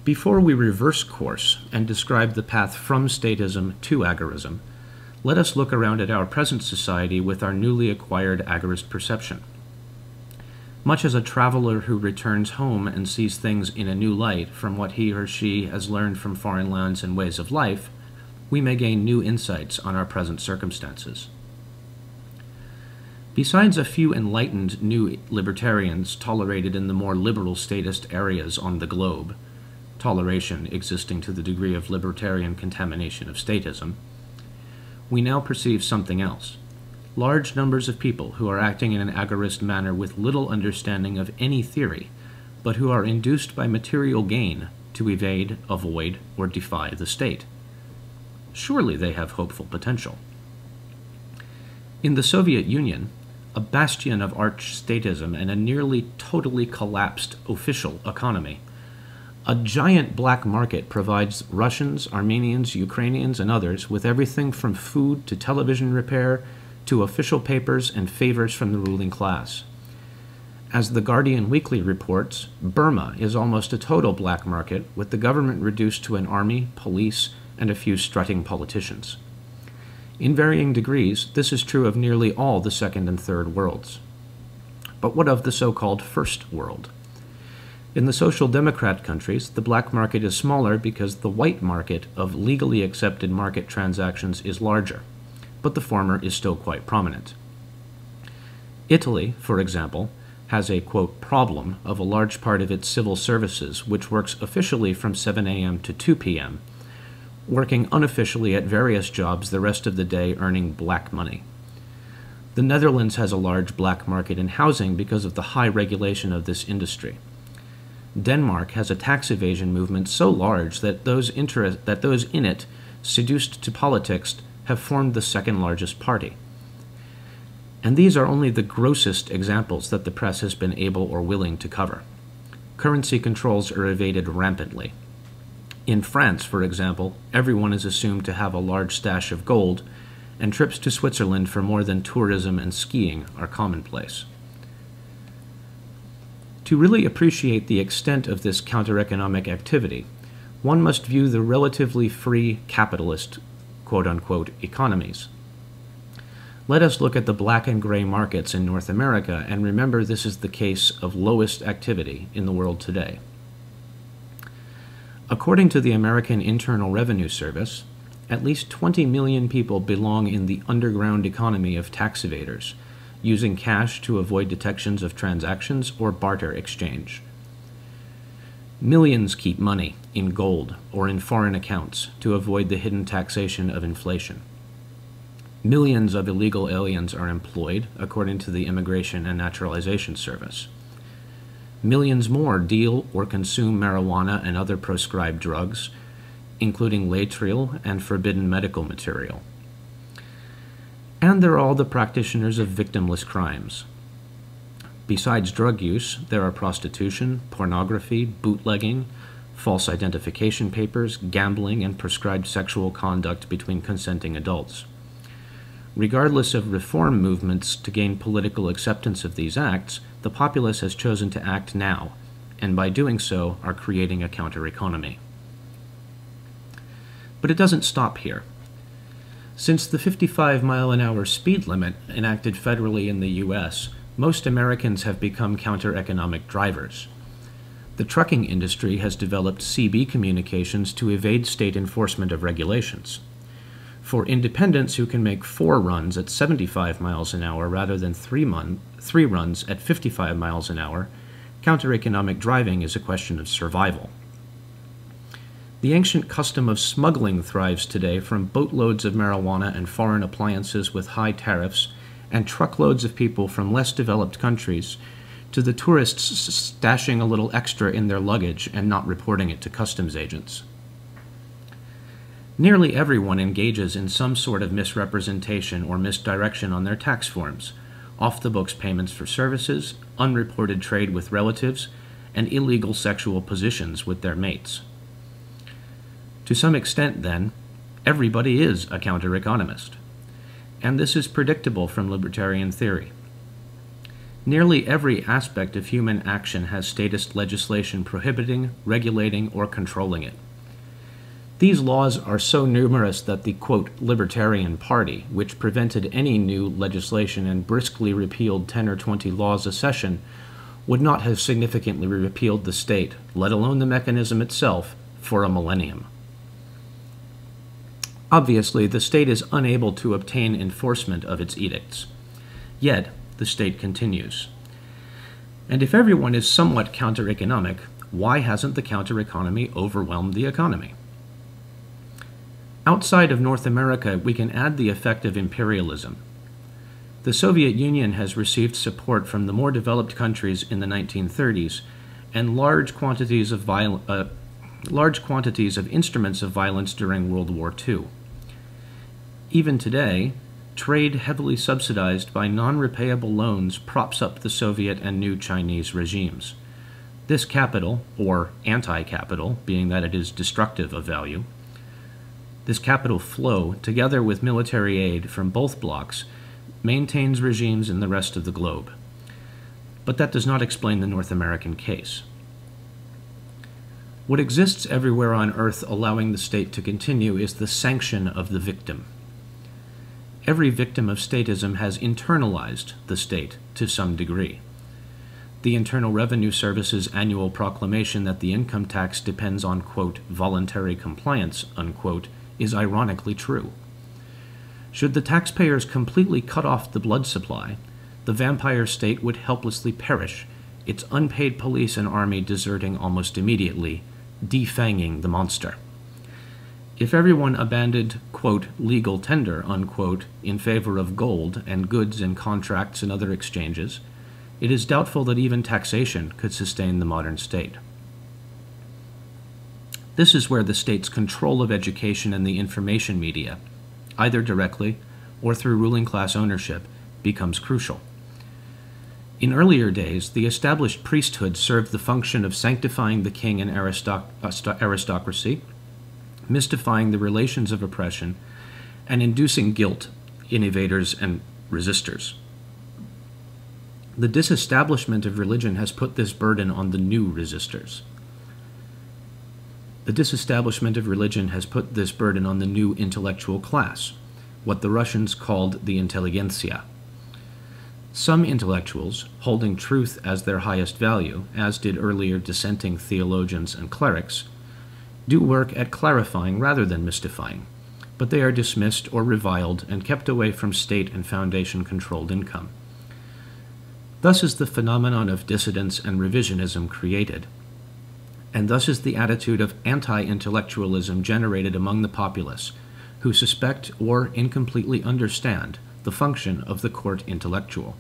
Before we reverse course and describe the path from statism to agorism, let us look around at our present society with our newly acquired agorist perception. Much as a traveler who returns home and sees things in a new light from what he or she has learned from foreign lands and ways of life, we may gain new insights on our present circumstances. Besides a few enlightened new libertarians tolerated in the more liberal statist areas on the globe, toleration existing to the degree of libertarian contamination of statism, we now perceive something else. Large numbers of people who are acting in an agorist manner with little understanding of any theory, but who are induced by material gain to evade, avoid, or defy the state. Surely they have hopeful potential. In the Soviet Union, a bastion of arch-statism and a nearly totally collapsed official economy, a giant black market provides Russians, Armenians, Ukrainians, and others with everything from food to television repair to official papers and favors from the ruling class. As the Guardian Weekly reports, Burma is almost a total black market, with the government reduced to an army, police, and a few strutting politicians. In varying degrees, this is true of nearly all the second and third worlds. But what of the so-called first world? In the social democrat countries, the black market is smaller because the white market of legally accepted market transactions is larger, but the former is still quite prominent. Italy, for example, has a, quote, problem of a large part of its civil services which works officially from 7 a.m. to 2 p.m., working unofficially at various jobs the rest of the day earning black money. The Netherlands has a large black market in housing because of the high regulation of this industry. Denmark has a tax evasion movement so large that those in it, seduced to politics, have formed the second largest party. And these are only the grossest examples that the press has been able or willing to cover. Currency controls are evaded rampantly. In France, for example, everyone is assumed to have a large stash of gold, and trips to Switzerland for more than tourism and skiing are commonplace. To really appreciate the extent of this counter-economic activity, one must view the relatively free capitalist, quote-unquote, economies. Let us look at the black and gray markets in North America and remember this is the case of lowest activity in the world today. According to the American Internal Revenue Service, at least 20 million people belong in the underground economy of tax evaders, using cash to avoid detections of transactions or barter exchange. Millions keep money in gold or in foreign accounts to avoid the hidden taxation of inflation. Millions of illegal aliens are employed, according to the Immigration and Naturalization Service. Millions more deal or consume marijuana and other proscribed drugs, including laetrile and forbidden medical material. And there are all the practitioners of victimless crimes. Besides drug use, there are prostitution, pornography, bootlegging, false identification papers, gambling, and prescribed sexual conduct between consenting adults. Regardless of reform movements to gain political acceptance of these acts, the populace has chosen to act now, and by doing so are creating a counter-economy. But it doesn't stop here. Since the 55-mile-an-hour speed limit enacted federally in the U.S., most Americans have become counter-economic drivers. The trucking industry has developed CB communications to evade state enforcement of regulations. For independents who can make 4 runs at 75 miles an hour rather than 3 runs at 55 miles an hour, counter-economic driving is a question of survival. The ancient custom of smuggling thrives today from boatloads of marijuana and foreign appliances with high tariffs and truckloads of people from less developed countries to the tourists stashing a little extra in their luggage and not reporting it to customs agents. Nearly everyone engages in some sort of misrepresentation or misdirection on their tax forms, off-the-books payments for services, unreported trade with relatives, and illegal sexual positions with their mates. To some extent, then, everybody is a counter-economist. And this is predictable from libertarian theory. Nearly every aspect of human action has statist legislation prohibiting, regulating, or controlling it. These laws are so numerous that the, quote, Libertarian Party, which prevented any new legislation and briskly repealed 10 or 20 laws a session, would not have significantly repealed the state, let alone the mechanism itself, for a millennium. Obviously, the state is unable to obtain enforcement of its edicts. Yet, the state continues. And if everyone is somewhat counter-economic, why hasn't the counter-economy overwhelmed the economy? Outside of North America, we can add the effect of imperialism. The Soviet Union has received support from the more developed countries in the 1930s, and large quantities of instruments of violence during World War II. Even today, trade heavily subsidized by non-repayable loans props up the Soviet and new Chinese regimes. This capital, or anti-capital, being that it is destructive of value, this capital flow, together with military aid from both blocs, maintains regimes in the rest of the globe. But that does not explain the North American case. What exists everywhere on Earth allowing the state to continue is the sanction of the victim. Every victim of statism has internalized the state to some degree. The Internal Revenue Service's annual proclamation that the income tax depends on, quote, voluntary compliance, unquote, is ironically true. Should the taxpayers completely cut off the blood supply, the vampire state would helplessly perish, its unpaid police and army deserting almost immediately, defanging the monster. If everyone abandoned, quote, legal tender, unquote, in favor of gold and goods and contracts and other exchanges, it is doubtful that even taxation could sustain the modern state. This is where the state's control of education and the information media, either directly or through ruling class ownership, becomes crucial. In earlier days, the established priesthood served the function of sanctifying the king and aristocracy, mystifying the relations of oppression, and inducing guilt in evaders and resistors. The disestablishment of religion has put this burden on the new resistors. The disestablishment of religion has put this burden on the new intellectual class, what the Russians called the intelligentsia. Some intellectuals, holding truth as their highest value, as did earlier dissenting theologians and clerics, do work at clarifying rather than mystifying, but they are dismissed or reviled and kept away from state and foundation-controlled income. Thus is the phenomenon of dissidence and revisionism created, and thus is the attitude of anti-intellectualism generated among the populace, who suspect or incompletely understand the function of the court intellectual.